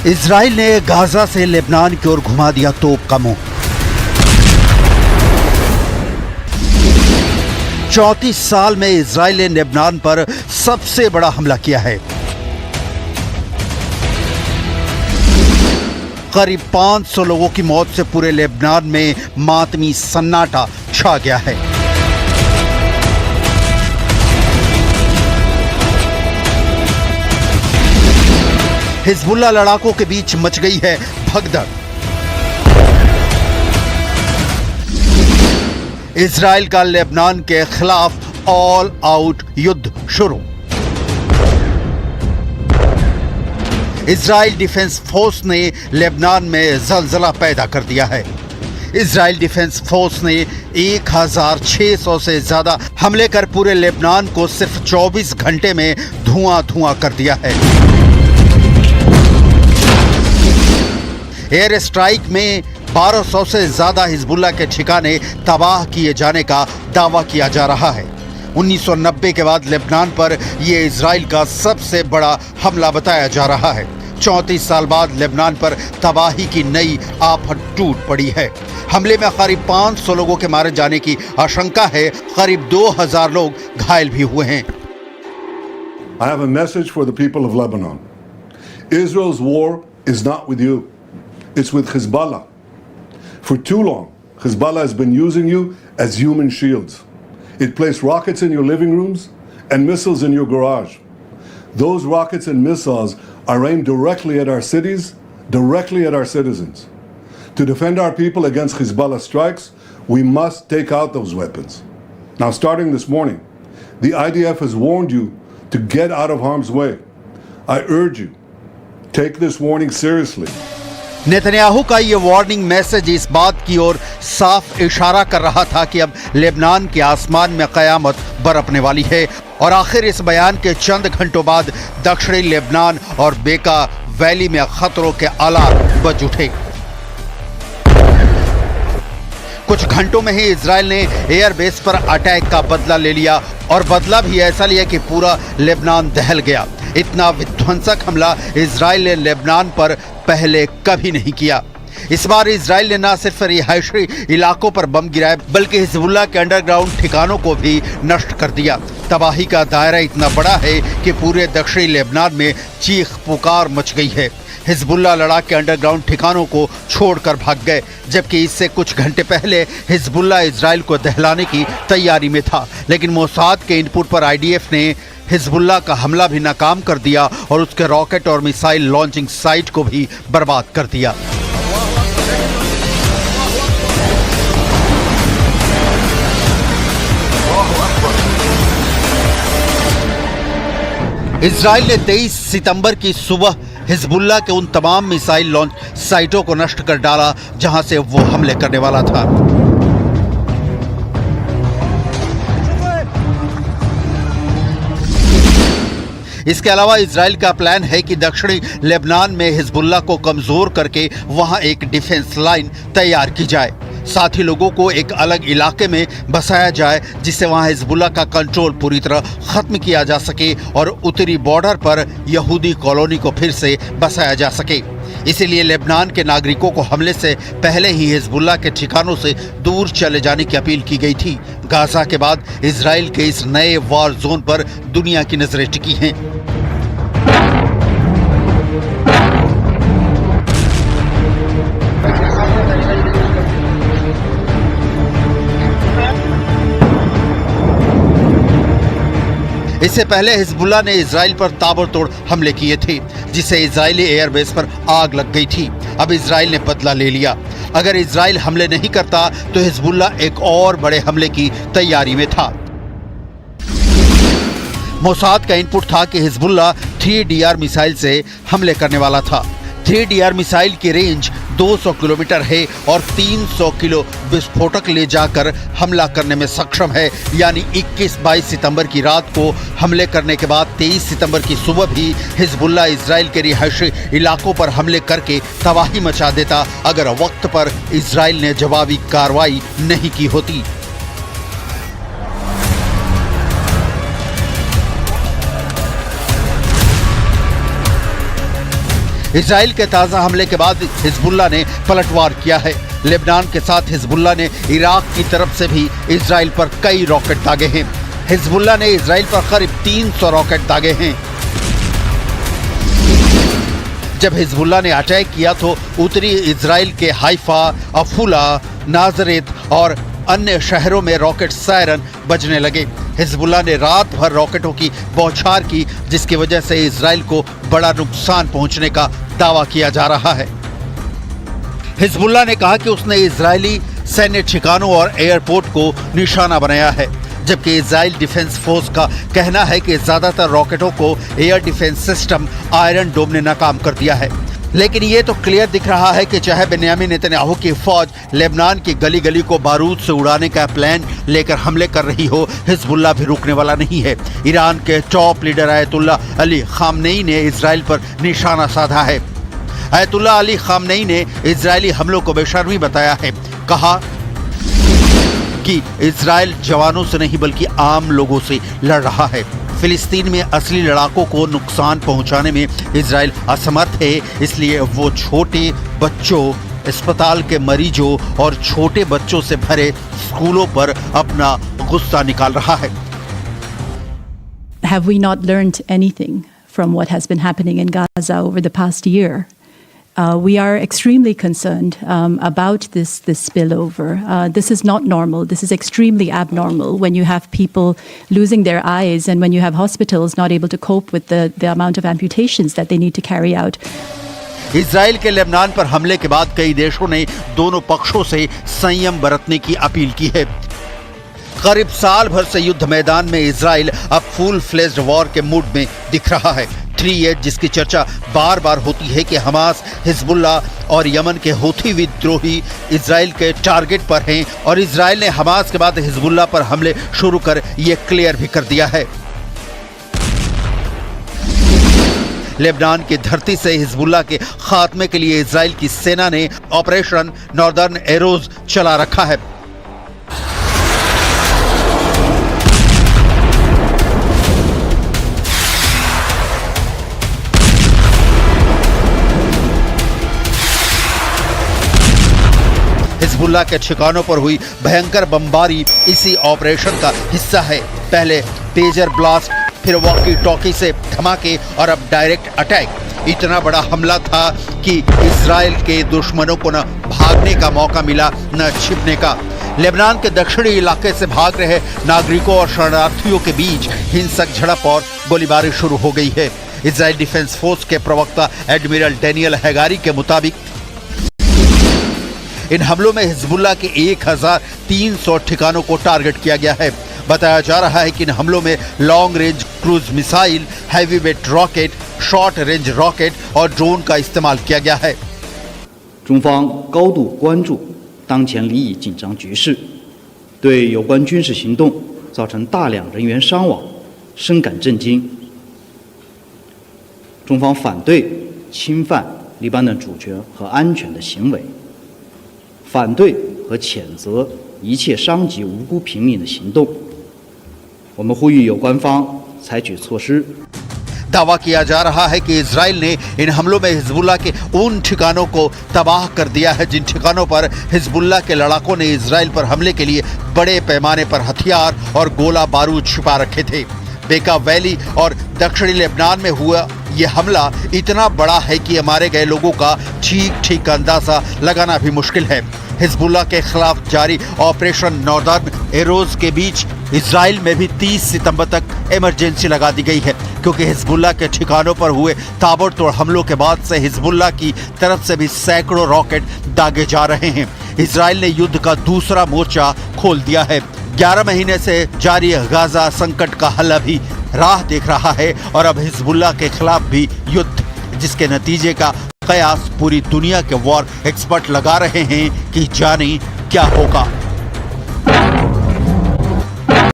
Israel ने Gaza से Lebanon की ओर घुमा दिया तोप का मुंह। 34 साल में इजराइल ने लेबनान पर सबसे बड़ा हमला किया है। करीब 500 लोगों की मौत से पूरे लेबनान में मातमी सन्नाटा छा गया है। हिजबुल्लाह लड़ाकों के बीच मच गई है भगदड़। इजराइल का लेबनान के खिलाफ ऑल आउट युद्ध शुरू। इजराइल डिफेंस फोर्स ने लेबनान में जलजला पैदा कर दिया है। इजराइल डिफेंस फोर्स ने 1600 से ज्यादा हमले कर पूरे लेबनान को सिर्फ 24 घंटे में धुआं कर दिया है। एयर स्ट्राइक में 1200 से ज्यादा हिजबुल्लाह के ठिकाने तबाह किए जाने का दावा किया जा रहा है। 1990 के बाद लेबनान पर यह इजराइल का सबसे बड़ा हमला बताया जा रहा है। 34 साल बाद लेबनान पर तबाही की नई आफत टूट पड़ी है। हमले में करीब 500 लोगों के मारे जाने की आशंका है। करीब 2000 लोग घायल भी हुए हैं। I have a message for the people of Lebanon. Israel's war is not with you. It's with Hezbollah. For too long, Hezbollah has been using you as human shields. It placed rockets in your living rooms and missiles in your garage. Those rockets and missiles are aimed directly at our cities, directly at our citizens. To defend our people against Hezbollah strikes, we must take out those weapons. Now, starting this morning, the IDF has warned you to get out of harm's way. I urge you, take this warning seriously. Netanyahu का ये warning message इस बात की ओर साफ इशारा कर रहा था कि अब लेबनान के आसमान में कयामत बरपने वाली है। और आखिर इस बयान के चंद घंटों बाद दक्षिणी लेबनान और बेका वैली में खतरों के अलार्म बज उठे। कुछ घंटों में ही इजराइल ने एयरबेस पर अटैक का बदला ले लिया और बदला भी ऐसा लिया कि पूरा लेबनान दहल गया। इतना विध्वंसक हमला इजराइल ने लेबनान पर पहले कभी नहीं किया। इस बार इजराइल ने न सिर्फ रिहायशी इलाकों पर बम गिराए बल्कि हिजबुल्लाह के अंडरग्राउंड ठिकानों को भी नष्ट कर दिया। तबाही का दायरा इतना बड़ा है कि पूरे दक्षिणी लेबनान में चीख पुकार मच गई है। हिजबुल्लाह लड़ाक के अंडरग्राउंड ठिकानों को छोड़कर भाग गए, जबकि इससे कुछ घंटे पहले हिजबुल्लाह इजराइल को दहलाने की तैयारी में था। लेकिन मोसाद के इनपुट पर आईडीएफ ने हिजबुल्लाह का हमला भी नाकाम कर दिया और उसके रॉकेट और मिसाइल लॉन्चिंग साइट को भी बर्बाद कर दिया। इजराइल ने 23 सितंबर की सुबह हिजबुल्लाह के उन तमाम मिसाइल लॉन्च साइटों को नष्ट कर डाला जहां से वो हमले करने वाला था। इसके अलावा इजराइल का प्लान है कि दक्षिणी लेबनान में हिजबुल्लाह को कमजोर करके वहां एक डिफेंस लाइन तैयार की जाए। साथ ही लोगों को एक अलग इलाके में बसाया जाए जिससे वहां हिजबुल्लाह का कंट्रोल पूरी तरह खत्म किया जा सके और उत्तरी बॉर्डर पर यहूदी कॉलोनी को फिर से बसाया जा सके। इसीलिए लेबनान के नागरिकों को हमले से पहले ही हिजबुल्लाह के ठिकानों से दूर चले जाने की अपील की गई थी। गाजा के बाद इजराइल के इस नए वॉर जोन पर दुनिया की नजरें टिकी हैं। इससे पहले हिजबुल्लाह ने इजराइल पर ताबड़तोड़ हमले किए थे, जिससे इजरायली एयरबेस पर आग लग गई थी। अब इजराइल ने बदला ले लिया। अगर इजराइल हमले नहीं करता तो हिजबुल्लाह एक और बड़े हमले की तैयारी में था। मोसाद का इनपुट था कि हिजबुल्लाह 3DR मिसाइल से हमले करने वाला था। 3DR मिसाइल की रेंज 200 किलोमीटर है और 300 किलो विस्फोटक ले जाकर हमला करने में सक्षम है। यानी 21-22 सितंबर की रात को हमले करने के बाद 23 सितंबर की सुबह भी हिजबुल्लाह इजराइल के रिहायशी इलाकों पर हमले करके तबाही मचा देता अगर वक्त पर इजराइल ने जवाबी कार्रवाई नहीं की होती। इजराइल के ताज़ा हमले के बाद हिजबुल्लाह ने पलटवार किया है। लेबनान के साथ हिजबुल्लाह ने इराक की तरफ से भी इजराइल पर कई रॉकेट दागे हैं। हिजबुल्लाह ने इजराइल पर करीब 300 रॉकेट दागे हैं। जब हिजबुल्लाह ने अटैक किया तो उत्तरी इजराइल के हाइफा, अफूला, नाजरेत और अन्य शहरों में रॉकेट सायरन बजने लगे। हिजबुल्लाह ने रात भर रॉकेटों की बौछार की, जिसकी वजह से इजराइल को बड़ा नुकसान पहुंचने का दावा किया जा रहा है। हिजबुल्लाह ने कहा कि उसने इजरायली सैन्य ठिकानों और एयरपोर्ट को निशाना बनाया है, जबकि इजराइल डिफेंस फोर्स का कहना है कि ज्यादातर रॉकेटों को एयर डिफेंस सिस्टम आयरन डोम ने नाकाम कर दिया है। लेकिन ये तो क्लियर दिख रहा है कि चाहे बेन्यामिन नेतन्याहू की फौज लेबनान की गली गली को बारूद से उड़ाने का प्लान लेकर हमले कर रही हो, हिजबुल्लाह भी रुकने वाला नहीं है। ईरान के top leader Ayatollah Ali Khamenei ने इजराइल पर निशाना साधा है। आयतुल्लाह अली खामनेई ने इजरायली हमलों को बेशर्मी बताया है। कहा कि इजराइल जवानों से नहीं बल्कि आम लोगों से लड़ रहा है। फिलिस्तीन में असली लड़ाकों को नुकसान पहुंचाने में इजराइल असमर्थ है, इसलिए वो छोटे बच्चों, अस्पताल के मरीजों और छोटे बच्चों से भरे स्कूलों पर अपना गुस्सा निकाल रहा है। Have we not learned anything from what has been happening in Gaza over the past year? We are extremely concerned about this spillover. This is not normal. This is extremely abnormal when you have people losing their eyes and when you have hospitals not able to cope with the amount of amputations that they need to carry out. Israel के Lebanon पर हमले के बाद कई देशों ने दोनों पक्षों से संयम बरतने की अपील की है। करीब साल भर से युद्ध मैदान में इजराइल अब फुल फ्लेज्ड वॉर के मूड में दिख रहा है। 3-8 जिसकी चर्चा बार बार होती है कि हमास, हिजबुल्लाह और यमन के हूथी विद्रोही इजराइल के टारगेट पर हैं और इजराइल ने हमास के बाद हिजबुल्लाह पर हमले शुरू कर ये क्लियर भी कर दिया है। लेबनान की धरती से हिजबुल्लाह के खात्मे के लिए इजराइल की सेना ने ऑपरेशन नॉर्दर्न एरोज चला रखा है। हिजबुल्लाह के ठिकानों पर हुई भयंकर बमबारी इसी ऑपरेशन का हिस्सा है। पहले पेजर ब्लास्ट, फिर वॉकी टॉकी से धमाके और अब डायरेक्ट अटैक। इतना बड़ा हमला था कि इजराइल के दुश्मनों को न भागने का मौका मिला न छिपने का। लेबनान के दक्षिणी इलाके से भाग रहे नागरिकों और शरणार्थियों के बीच हिंसक झड़प और गोलीबारी शुरू हो गई है। इजराइल डिफेंस फोर्स के प्रवक्ता एडमिरल डेनियल हैगारी के मुताबिक इन हमलों में हिजबुल्लाह के 1300 ठिकानों को टारगेट किया गया है। बताया जा रहा है कि इन हमलों में long range cruise missile, heavy weight rocket, short range rocket और ड्रोन का इस्तेमाल किया गया है। 中方高度关注当前利益紧张局势，对有关军事行动造成大量人员伤亡深感震惊。中方反对侵犯黎巴嫩主权和安全的行为，反对和谴责一切伤及无辜平民的行动。我们呼吁有关方采取措施。 दावा किया जा रहा है कि इजराइल ने इन हमलों में हिजबुल्लाह के उन ठिकानों को तबाह कर दिया है जिन ठिकानों पर हिजबुल्लाह के लड़ाकों ने इजराइल पर हमले के लिए बड़े पैमाने पर हथियार और गोला बारूद छिपा रखे थे। बेका वैली और दक्षिणी लेबनान में हुआ ये हमला इतना बड़ा है कि मारे गए लोगों का ठीक अंदाजा लगाना भी मुश्किल है। हिजबुल्लाह के खिलाफ जारी ऑपरेशन नॉर्दर्न एरोज के बीच इजराइल में भी 30 सितंबर तक इमरजेंसी लगा दी गई है, क्योंकि हिजबुल्लाह के ठिकानों पर हुए ताबड़तोड़ हमलों के बाद से हिजबुल्लाह की तरफ से भी सैकड़ों रॉकेट दागे जा रहे हैं। इजराइल ने युद्ध का दूसरा मोर्चा खोल दिया है। 11 महीने से जारी गाजा संकट का हल अभी राह देख रहा है और अब हिजबुल्लाह के खिलाफ भी युद्ध, जिसके नतीजे का कयास पूरी दुनिया के वॉर एक्सपर्ट लगा रहे हैं कि जाने क्या होगा।